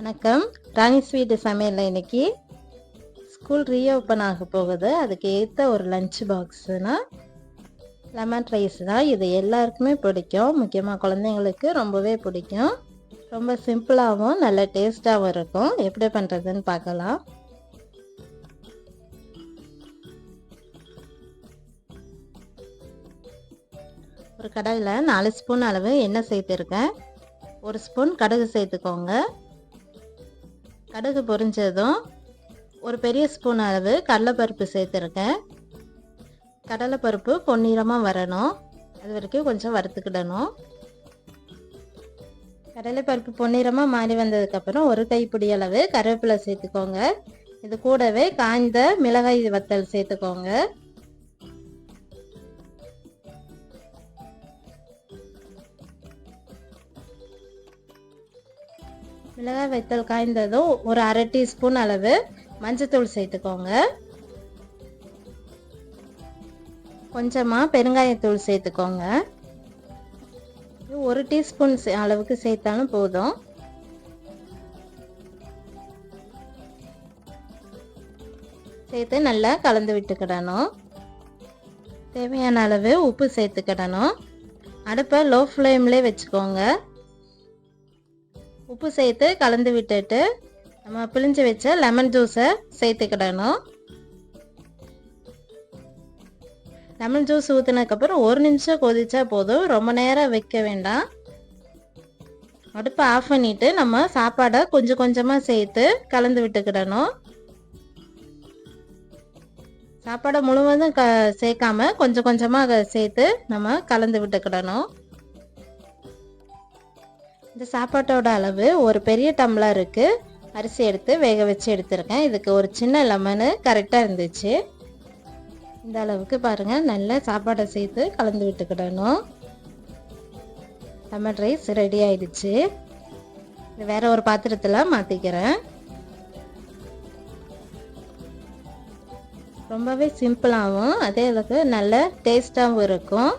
வணக்கம். ராணி ஸ்வீட் சமையலில் இன்னைக்கு ஸ்கூல் ரீஓப்பன் ஆக போகுது. அதுக்கு ஏற்ற ஒரு லஞ்ச் பாக்ஸுனா லெமன் ரைஸ் தான். இது எல்லாருக்குமே பிடிக்கும், முக்கியமாக குழந்தைங்களுக்கு ரொம்பவே பிடிக்கும். ரொம்ப சிம்பிளாகவும் நல்ல டேஸ்ட்டாகவும் இருக்கும். எப்படி பண்ணுறதுன்னு பார்க்கலாம். ஒரு கடாயில் 4 ஸ்பூன் அளவு எண்ணெய் சேர்த்துருக்கேன். 1 ஸ்பூன் கடுகு சேர்த்துக்கோங்க. கடுகு பொரிஞ்சதும் ஒரு பெரிய ஸ்பூன் அளவு கடலைப்பருப்பு சேர்த்துருக்கேன். கடலைப்பருப்பு பொன்னிறமாக வரணும், அது வரைக்கும் கொஞ்சம் வறுத்துக்கிடணும். கடலைப்பருப்பு பொன்னிறமாக மாறி வந்ததுக்கப்புறம் ஒரு கைப்பிடி அளவு கருவேப்பிலை சேர்த்துக்கோங்க. இது கூடவே காய்ந்த மிளகாய் வத்தல் சேர்த்துக்கோங்க. மிளகாய் வத்தல் காய்ந்ததும் ஒரு அரை டீஸ்பூன் அளவு மஞ்சத்தூள் சேர்த்துக்கோங்க. கொஞ்சமாக பெருங்காயத்தூள் சேர்த்துக்கோங்க. 1 டீஸ்பூன் அளவுக்கு சேர்த்தாலும் போதும். சேர்த்து நல்லா கலந்து விட்டுக்கிடணும். தேவையான அளவு உப்பு சேர்த்துக்கிடணும். அடுப்பை லோ ஃப்ளேம்லேயே வச்சுக்கோங்க. உப்பு சேர்த்து கலந்து விட்டுட்டு நம்ம பிழிஞ்சு வச்ச லெமன் ஜூஸை சேர்த்துக்கிடணும். லெமன் ஜூஸ் ஊற்றினதுக்கப்புறம் 1 நிமிஷம் கொதிச்சா போதும், ரொம்ப நேரம் வைக்க வேண்டாம். அடுப்பை ஆஃப் பண்ணிவிட்டு நம்ம சாப்பாடை கொஞ்சம் கொஞ்சமாக சேர்த்து கலந்து விட்டுக்கிடணும். சாப்பாடை முழுவதும் சேர்க்காம கொஞ்சம் கொஞ்சமாக சேர்த்து நம்ம கலந்து விட்டுக்கிடணும். இந்த சாப்பாட்டோட அளவு ஒரு பெரிய டம்ளருக்கு அரிசி எடுத்து வேக வச்சு எடுத்துருக்கேன். இதுக்கு ஒரு சின்ன லெமனு கரெக்டாக இருந்துச்சு. இந்த அளவுக்கு பாருங்கள், நல்லா சாப்பாடை சேர்த்து கலந்து விட்டுக்கிடணும். லெமன் ரைஸ் ரெடி ஆயிடுச்சு. இது வேற ஒரு பாத்திரத்தில் மாற்றிக்கிறேன். ரொம்பவே சிம்பிளாகவும் அதே அளவுக்கு நல்ல டேஸ்டாகவும் இருக்கும்.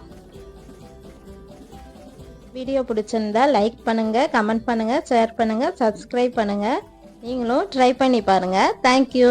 வீடியோ பிடிச்சிருந்தா லைக் பண்ணுங்கள், கமெண்ட் பண்ணுங்கள், ஷேர் பண்ணுங்கள், சப்ஸ்கிரைப் பண்ணுங்கள். நீங்களும் ட்ரை பண்ணி பாருங்கள். தேங்க்யூ.